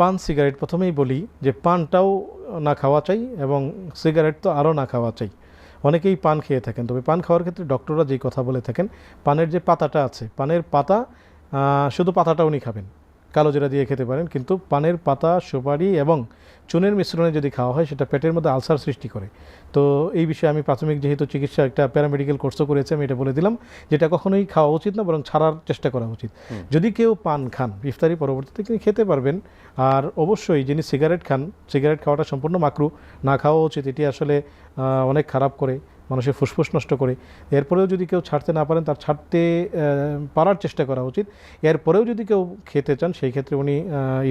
পান সিগারেট প্রথমেই বলি যে পানটাও না খাওয়া চাই এবং সিগারেট তো আরও না খাওয়া চাই। অনেকেই পান খেয়ে থাকেন, তবে পান খাওয়ার ক্ষেত্রে ডক্টররা যেই কথা বলে থাকেন, পানের যে পাতাটা আছে, পানের পাতা শুধু পাতাটা উনি খাবেন, কালোজিরা দিয়ে খেতে পারেন, কিন্তু পানের পাতা, সুপারি এবং চুনের মিশ্রণে যদি খাওয়া হয় সেটা পেটের মধ্যে আলসার সৃষ্টি করে। তো এই বিষয়ে আমি প্রাথমিক যেহেতু চিকিৎসা একটা প্যারামেডিক্যাল কোর্সও করেছি, আমি এটা বলে দিলাম যেটা কখনোই খাওয়া উচিত না, বরং ছাড়ার চেষ্টা করা উচিত। যদি কেউ পান খান ইফতারি পরবর্তীতে তিনি খেতে পারবেন। আর অবশ্যই যিনি সিগারেট খান, সিগারেট খাওয়াটা সম্পূর্ণ মাকরু, না খাওয়া উচিত। এটি আসলে অনেক খারাপ করে, মানুষের ফুসফুস নষ্ট করে। এরপরেও যদি কেউ ছাড়তে না পারেন, তার ছাড়তে পারার চেষ্টা করা উচিত। এরপরেও যদি কেউ খেতে চান, সেই ক্ষেত্রে উনি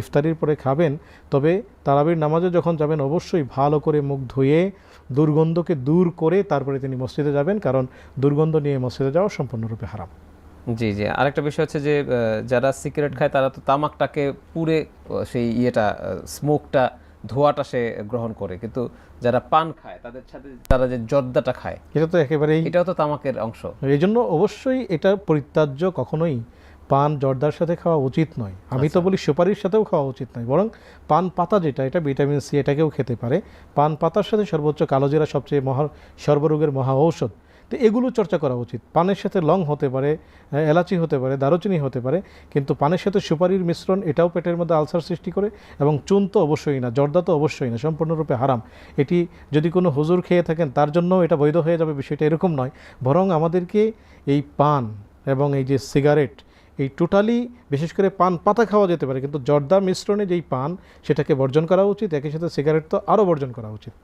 ইফতারির পরে খাবেন। তবে তারাবির নামাজে যখন যাবেন অবশ্যই ভালো করে মুখ ধুয়ে দুর্গন্ধকে দূর করে তারপরে তিনি মসজিদে যাবেন, কারণ দুর্গন্ধ নিয়ে মসজিদে যাওয়া সম্পূর্ণরূপে হারাম। জি জি, আরেকটা বিষয় হচ্ছে যে যারা সিগারেট খায় তারা তো তামাকটাকে পুড়ে সেই স্মোকটা, ধোঁয়াটা সে গ্রহণ করে, কিন্তু যারা পান খায় তাদের সাথে তারা যে জর্দাটা খায়, এটা তো একেবারেই, এটাও তো তামাকের অংশ। এই জন্য অবশ্যই এটা পরিত্যাজ্য, কখনোই পান জর্দার সাথে খাওয়া উচিত নয়। আমি তো বলি সুপারির সাথেও খাওয়া উচিত নয়, বরং পান পাতা যেটা, এটা ভিটামিন সি, এটাকেও খেতে পারে। পান পাতার সাথে সর্বোচ্চ কালোজিরা সবচেয়ে সর্বরোগের মহা ঔষধ। তো এগুলো চর্চা করা উচিত। পানের সাথে লং হতে পারে, এলাচি হতে পারে, দারুচিনি হতে পারে, কিন্তু পানের সাথে সুপারির মিশ্রণ এটাও পেটের মধ্যে আলসার সৃষ্টি করে। এবং চুন তো অবশ্যই না, জর্দা তো অবশ্যই না, সম্পূর্ণরূপে হারাম। এটি যদি কোনো হুজুর খেয়ে থাকেন তার জন্য এটা বৈধ হয়ে যাবে, বিষয়টা এরকম নয়। বরং আমাদেরকে এই পান এবং এই যে সিগারেট, এই টোটালি, বিশেষ করে পান পাতা খাওয়া যেতে পারে, কিন্তু জর্দা মিশ্রণে যেই পান, সেটাকে বর্জন করা উচিত। একই সাথে সিগারেট তো আরও বর্জন করা উচিত।